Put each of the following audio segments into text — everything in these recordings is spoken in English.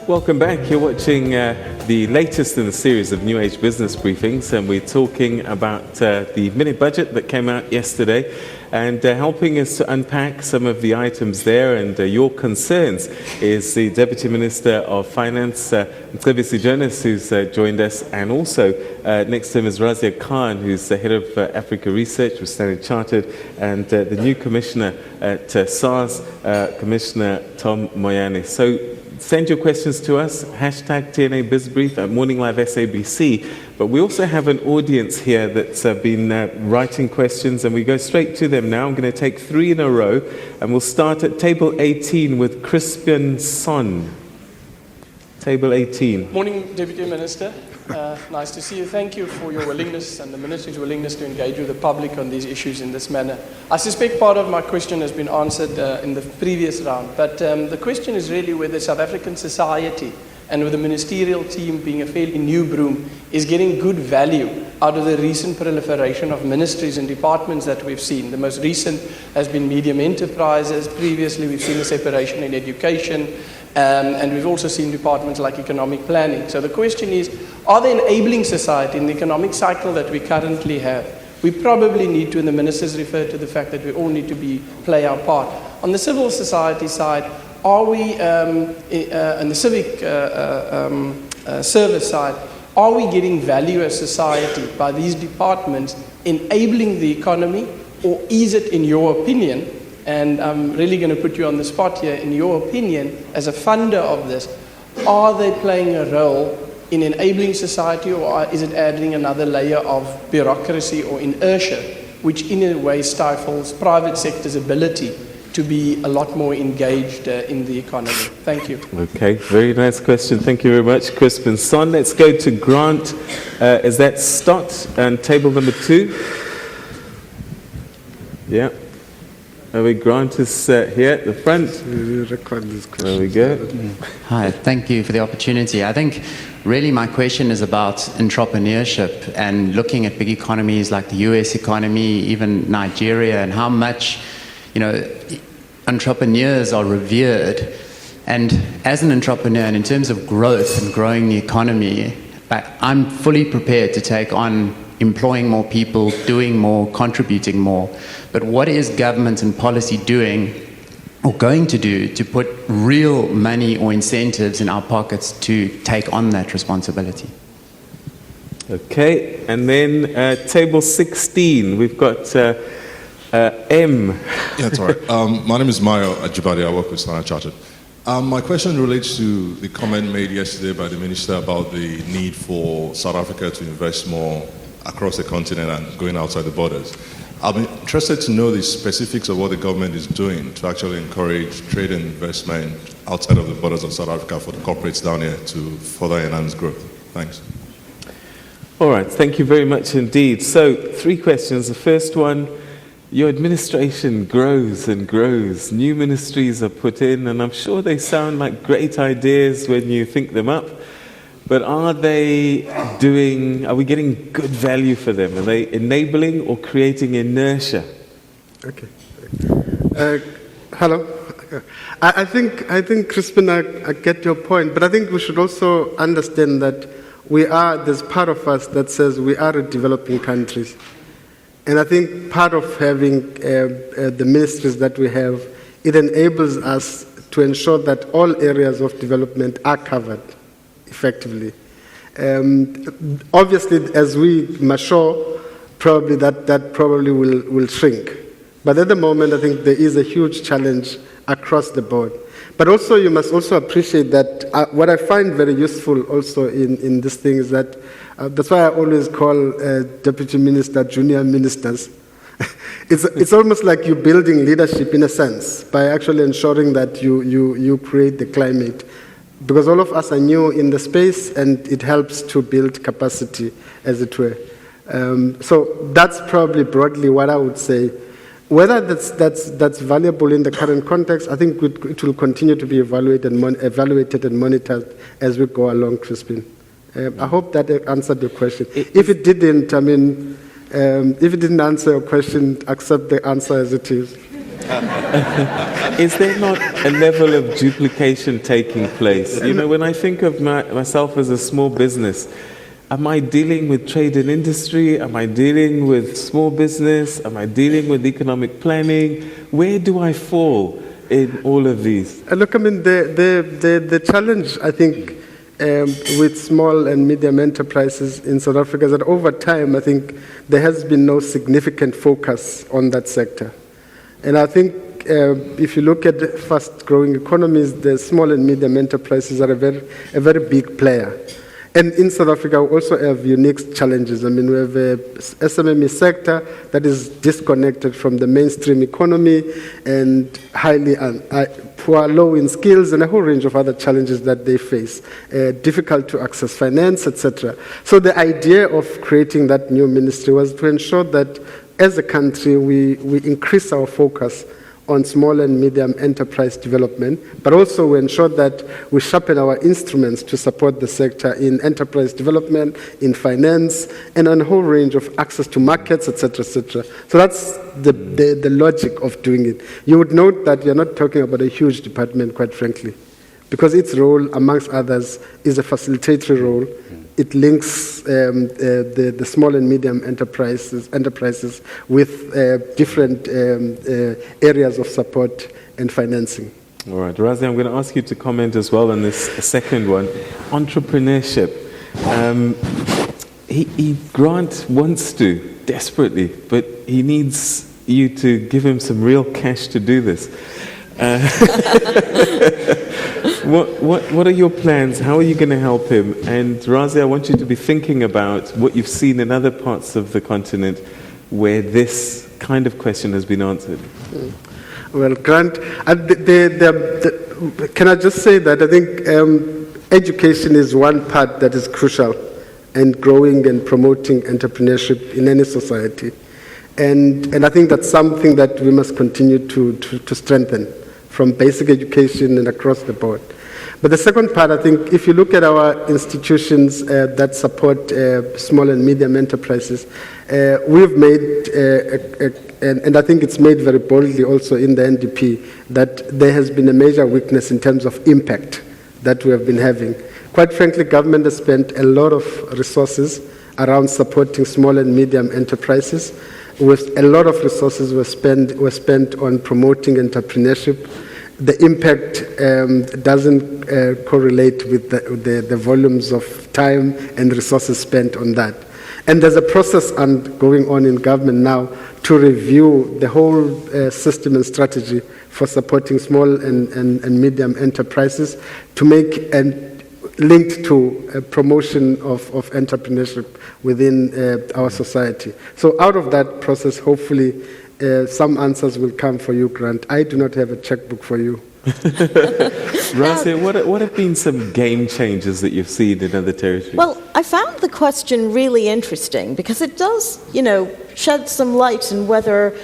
Welcome back. You're watching the latest in the series of New Age Business Briefings, and we're talking about the mini budget that came out yesterday, and helping us to unpack some of the items there and your concerns is the Deputy Minister of Finance, Mcebisi Jonas, who's joined us, and also next to him is Razia Khan, who's the Head of Africa Research with Standard Chartered, and the new Commissioner at SARS, Commissioner Tom Moyane. So send your questions to us, hashtag TNA BizBrief at Morning Live SABC. But we also have an audience here that's been writing questions, and we go straight to them now. I'm going to take 3 in a row, and we'll start at table 18 with Crispian Son. Table 18. Morning, Deputy Minister. Nice to see you. Thank you for your willingness and the Ministry's willingness to engage with the public on these issues in this manner. I suspect part of my question has been answered in the previous round, but the question is really whether South African society and with the ministerial team being a fairly new broom is getting good value out of the recent proliferation of ministries and departments that we've seen. The most recent has been medium enterprises. Previously, we've seen a separation in education. And we've also seen departments like economic planning. So the question is, are they enabling society in the economic cycle that we currently have? We probably need to, and the ministers refer to the fact that we all need to play our part. On the civil society side, are we, on the civic service side, are we getting value as society by these departments enabling the economy, or is it, in your opinion, and I'm really going to put you on the spot here, in your opinion, as a funder of this, are they playing a role in enabling society, or is it adding another layer of bureaucracy or inertia, which in a way stifles private sector's ability to be a lot more engaged in the economy? Thank you. Okay, very nice question. Thank you very much, Crispin Son. Let's go to Grant. Is that Stott and table number 2? Yeah. Grant is here at the front. There we go. Hi, thank you for the opportunity. I think really my question is about entrepreneurship and looking at big economies like the US economy, even Nigeria, and how much, entrepreneurs are revered. And as an entrepreneur, and in terms of growth and growing the economy, I'm fully prepared to take on employing more people, doing more, contributing more. But what is government and policy doing or going to do to put real money or incentives in our pockets to take on that responsibility? Okay, and then table 16, we've got M. Yeah, that's all right. My name is Mario Ajibade. I work with Standard Chartered. My question relates to the comment made yesterday by the Minister about the need for South Africa to invest more across the continent and going outside the borders. I'm interested to know the specifics of what the government is doing to actually encourage trade and investment outside of the borders of South Africa for the corporates down here to further enhance growth. Thanks. All right, thank you very much indeed. So 3 questions. The first one, your administration grows and grows. New ministries are put in, and I'm sure they sound like great ideas when you think them up. But are we getting good value for them? Are they enabling or creating inertia? Okay. Hello. I think, Crispin, I get your point, but I think we should also understand that there's part of us that says we are a developing countries. And I think part of having the ministries that we have, it enables us to ensure that all areas of development are covered effectively. Obviously, as we mature, probably that probably will shrink. But at the moment, I think there is a huge challenge across the board. But also, you must also appreciate that what I find very useful also in this thing is that that's why I always call Deputy Minister junior ministers. It's almost like you're building leadership in a sense by actually ensuring that you create the climate. Because all of us are new in the space, and it helps to build capacity, as it were. So that's probably broadly what I would say. Whether that's valuable in the current context, I think it will continue to be evaluated and monitored as we go along, Crispin. I hope that answered your question. If it didn't, if it didn't answer your question, accept the answer as it is. Is there not a level of duplication taking place? You know, when I think of myself as a small business, am I dealing with trade and industry? Am I dealing with small business? Am I dealing with economic planning? Where do I fall in all of these? Look, I mean, the challenge, I think, with small and medium enterprises in South Africa is that over time, I think there has been no significant focus on that sector. And I think if you look at fast-growing economies, the small and medium enterprises are a very big player. And in South Africa, we also have unique challenges. I mean, we have a SMME sector that is disconnected from the mainstream economy and highly poor, low in skills, and a whole range of other challenges that they face. Difficult to access finance, etc. So the idea of creating that new ministry was to ensure that as a country, we increase our focus on small and medium enterprise development, but also we ensure that we sharpen our instruments to support the sector in enterprise development, in finance, and on a whole range of access to markets, etc., etc. So that's the logic of doing it. You would note that you're not talking about a huge department, quite frankly, because its role, amongst others, is a facilitatory role. It links the small and medium enterprises with different areas of support and financing. All right, Razi, I'm going to ask you to comment as well on this second one. Entrepreneurship. Grant wants to, desperately, but he needs you to give him some real cash to do this. What are your plans? How are you going to help him? And Razi, I want you to be thinking about what you've seen in other parts of the continent where this kind of question has been answered. Well, Grant, can I just say that I think education is one part that is crucial in growing and promoting entrepreneurship in any society. And I think that's something that we must continue to strengthen from basic education and across the board. But the second part, I think, if you look at our institutions that support small and medium enterprises, we've made, and I think it's made very boldly also in the NDP, that there has been a major weakness in terms of impact that we have been having. Quite frankly, government has spent a lot of resources around supporting small and medium enterprises. With a lot of resources were spent on promoting entrepreneurship. The impact doesn't correlate with the volumes of time and resources spent on that. And there's a process going on in government now to review the whole system and strategy for supporting small and medium enterprises to make linked to a promotion of entrepreneurship within our society. So out of that process, hopefully, some answers will come for you, Grant. I do not have a checkbook for you. Razi, what have been some game changers that you've seen in other territories? Well, I found the question really interesting because it does, shed some light on whether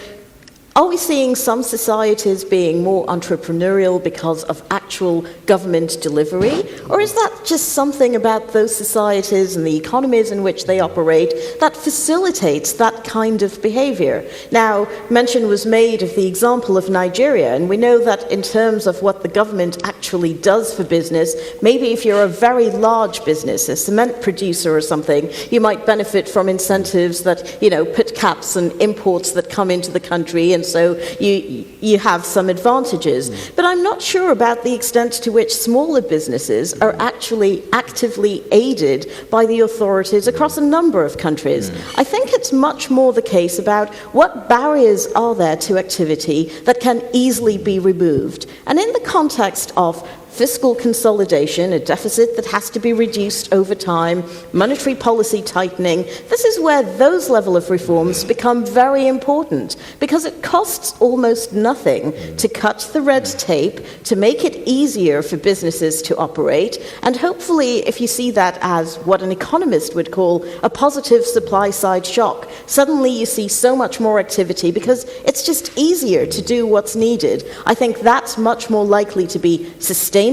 are we seeing some societies being more entrepreneurial because of actual government delivery? Or is that just something about those societies and the economies in which they operate that facilitates that kind of behavior? Now, mention was made of the example of Nigeria, and we know that in terms of what the government actually does for business, maybe if you're a very large business, a cement producer or something, you might benefit from incentives that, put caps on imports that come into the country, and so you have some advantages. But I'm not sure about the extent to which smaller businesses are actually actively aided by the authorities across a number of countries. I think it's much more the case about what barriers are there to activity that can easily be removed. And in the context of fiscal consolidation, a deficit that has to be reduced over time, monetary policy tightening, this is where those level of reforms become very important because it costs almost nothing to cut the red tape, to make it easier for businesses to operate, and hopefully if you see that as what an economist would call a positive supply side shock, suddenly you see so much more activity because it's just easier to do what's needed. I think that's much more likely to be sustainable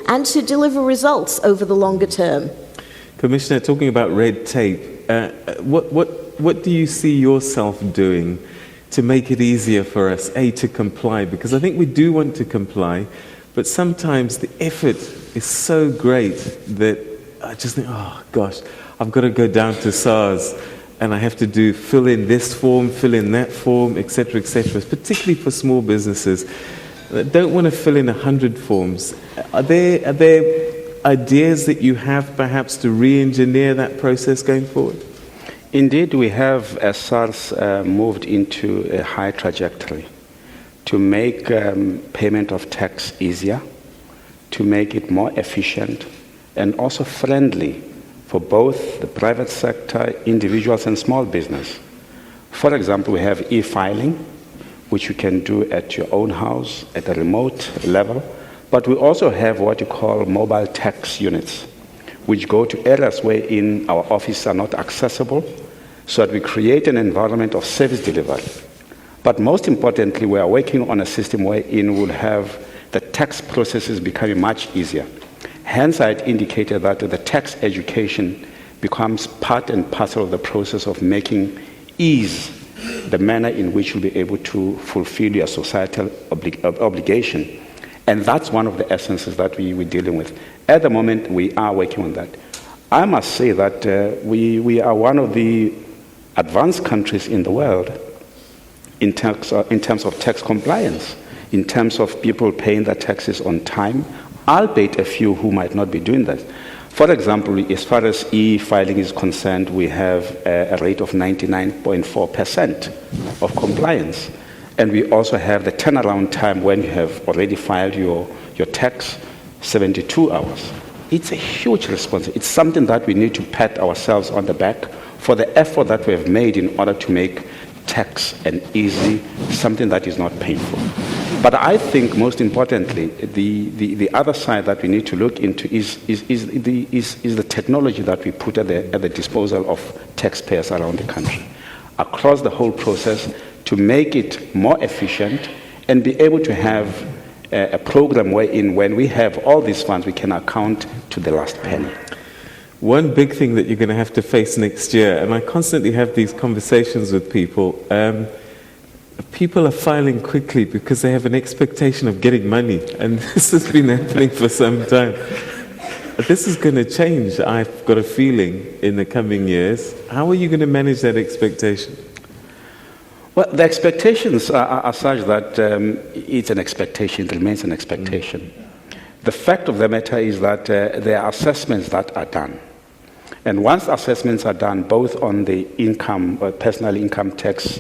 and to deliver results over the longer term. Commissioner, talking about red tape, what do you see yourself doing to make it easier for us, to comply? Because I think we do want to comply, but sometimes the effort is so great that I just think, oh gosh, I've got to go down to SARS and I have to fill in this form, fill in that form, etc., etc., particularly for small businesses that don't want to fill in 100 forms. Are there ideas that you have perhaps to re-engineer that process going forward? Indeed, we have, as SARS, moved into a high trajectory to make payment of tax easier, to make it more efficient, and also friendly for both the private sector, individuals, and small business. For example, we have e-filing, which you can do at your own house, at a remote level, but we also have what you call mobile tax units, which go to areas wherein our offices are not accessible, so that we create an environment of service delivery. But most importantly, we are working on a system wherein we'll have the tax processes becoming much easier. Hence, I had indicated that the tax education becomes part and parcel of the process of making ease the manner in which you'll be able to fulfill your societal obligation. And that's one of the essences that we're dealing with. At the moment, we are working on that. I must say that we are one of the advanced countries in the world in terms of tax compliance, in terms of people paying their taxes on time, albeit a few who might not be doing that. For example, as far as e-filing is concerned, we have a rate of 99.4% of compliance. And we also have the turnaround time when you have already filed your tax, 72 hours. It's a huge responsibility. It's something that we need to pat ourselves on the back for the effort that we have made in order to make tax and easy, something that is not painful. But I think most importantly, the other side that we need to look into is the technology that we put at the disposal of taxpayers around the country, across the whole process, to make it more efficient and be able to have a program wherein when we have all these funds, we can account to the last penny. One big thing that you're going to have to face next year, and I constantly have these conversations with people, people are filing quickly because they have an expectation of getting money, and this has been happening for some time. This is going to change, I've got a feeling, in the coming years. How are you going to manage that expectation? Well, the expectations are such that it's an expectation, it remains an expectation. The fact of the matter is that there are assessments that are done. And once assessments are done, both on the income, personal income tax,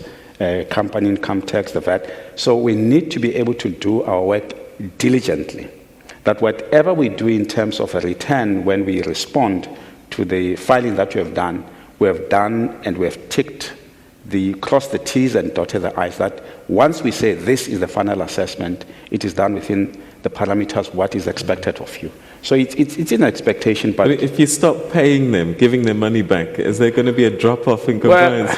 company income tax, the VAT, so we need to be able to do our work diligently. That whatever we do in terms of a return when we respond to the filing that we have done and we have ticked crossed the T's and dotted the I's, that once we say this is the final assessment, it is done within the parameters what is expected of you. So it's an expectation. But if you stop paying them, giving them money back, is there going to be a drop-off in compliance?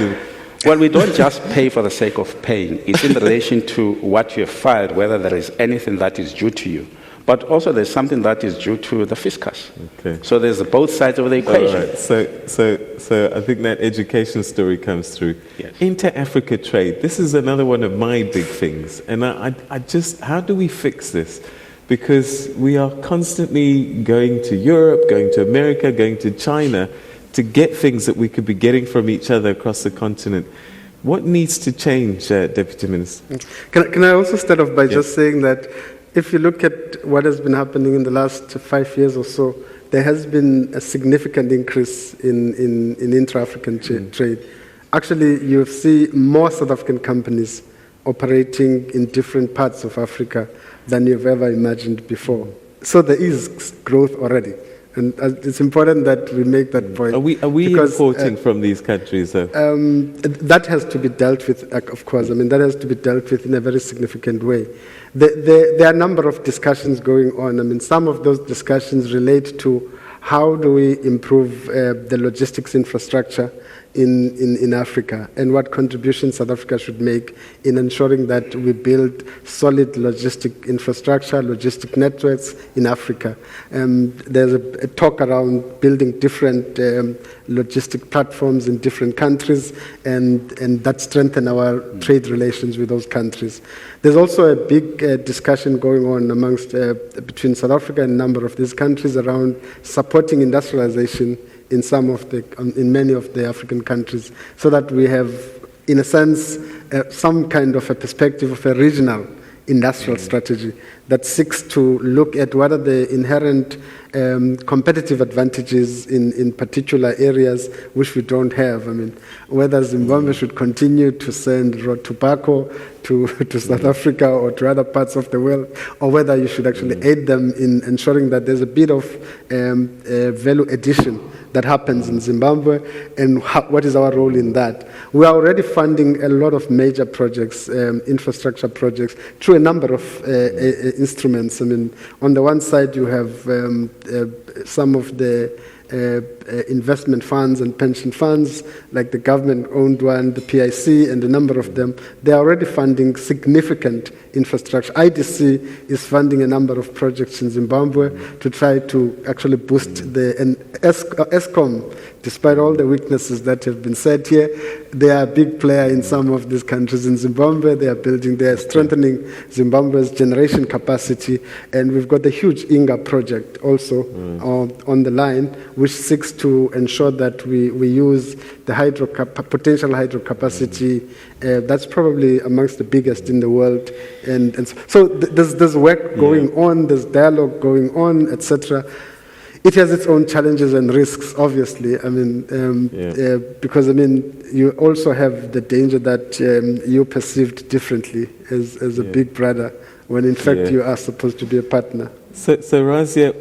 Well, we don't just pay for the sake of paying. It's in relation to what you have filed, whether there is anything that is due to you. But also there's something that is due to the fiscus. Okay. So there's both sides of the equation. All right. So I think that education story comes through. Yes. Inter-Africa trade, this is another one of my big things. And I just, how do we fix this? Because we are constantly going to Europe, going to America, going to China to get things that we could be getting from each other across the continent. What needs to change, Deputy Minister? Can I also start off by just saying that if you look at what has been happening in the last 5 years or so, there has been a significant increase in intra-African trade. Actually, you see more South African companies operating in different parts of Africa than you've ever imagined before. So there is growth already. And it's important that we make that point. Are we importing from these countries, though? That has to be dealt with, of course. I mean, that has to be dealt with in a very significant way. There are a number of discussions going on. I mean, some of those discussions relate to how do we improve the logistics infrastructure in Africa, and what contributions South Africa should make in ensuring that we build solid logistic infrastructure, logistic networks in Africa. There's a talk around building different logistic platforms in different countries, and that strengthen our trade relations with those countries. There's also a big discussion going on amongst between South Africa and a number of these countries around supporting industrialization in many of the African countries, so that we have, in a sense, some kind of a perspective of a regional industrial strategy that seeks to look at what are the inherent competitive advantages in particular areas which we don't have. I mean, whether Zimbabwe should continue to send raw tobacco to South Africa or to other parts of the world, or whether you should actually aid them in ensuring that there's a bit of value addition that happens in Zimbabwe, and what is our role in that. We are already funding a lot of major projects, infrastructure projects, through a number of instruments. I mean, on the one side, you have some of the investment funds and pension funds, like the government-owned one, the PIC, and a number of them. They are already funding significant infrastructure. IDC is funding a number of projects in Zimbabwe to try to actually boost and ESCOM, despite all the weaknesses that have been said here, they are a big player in some of these countries. In Zimbabwe, they are strengthening Zimbabwe's generation capacity, and we've got a huge INGA project also on the line, which seeks to ensure that we use the potential hydro capacity that's probably amongst the biggest in the world. And so there's work going on, there's dialogue going on, etc. It has its own challenges and risks, obviously. I mean, because I mean, you also have the danger that you're perceived differently as a big brother, when in fact you are supposed to be a partner. So Razia,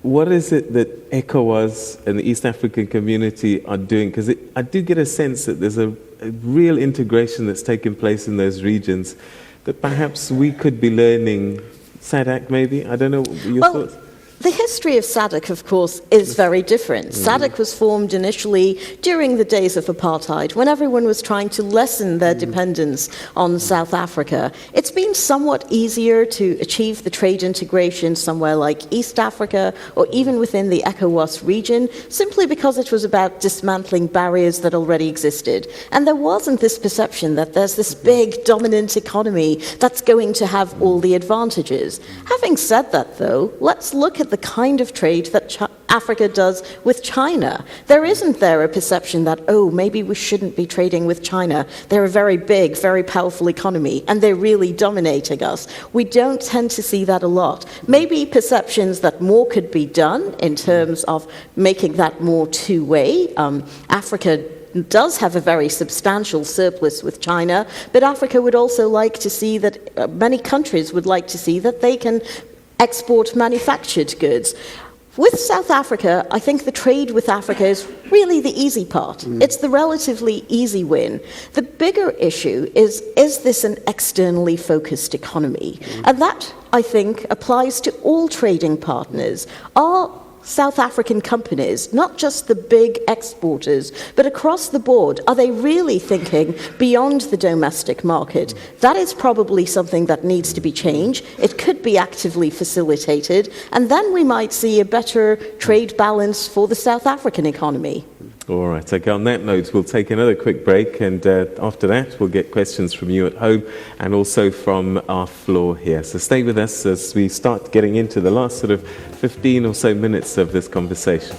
what is it that ECOWAS and the East African community are doing? Because I do get a sense that there's a real integration that's taking place in those regions that perhaps we could be learning. SADC, maybe? I don't know your thoughts. The history of SADC, of course, is very different. SADC was formed initially during the days of apartheid, when everyone was trying to lessen their dependence on South Africa. It's been somewhat easier to achieve the trade integration somewhere like East Africa, or even within the ECOWAS region, simply because it was about dismantling barriers that already existed. And there wasn't this perception that there's this big dominant economy that's going to have all the advantages. Having said that, though, let's look at the kind of trade that Africa does with China. There isn't there a perception that, oh, maybe we shouldn't be trading with China. They're a very big, very powerful economy, and they're really dominating us. We don't tend to see that a lot. Maybe perceptions that more could be done in terms of making that more two-way. Africa does have a very substantial surplus with China, but Africa would also like to see that, many countries would like to see that they can export manufactured goods. With South Africa, I think the trade with Africa is really the easy part. It's the relatively easy win. The bigger issue is this an externally focused economy? And that, I think, applies to all trading partners. Are South African companies, not just the big exporters, but across the board, are they really thinking beyond the domestic market? That is probably something that needs to be changed. It could be actively facilitated, and then we might see a better trade balance for the South African economy. All right, okay, on that note, we'll take another quick break, and after that, we'll get questions from you at home and also from our floor here. So stay with us as we start getting into the last sort of 15 or so minutes of this conversation.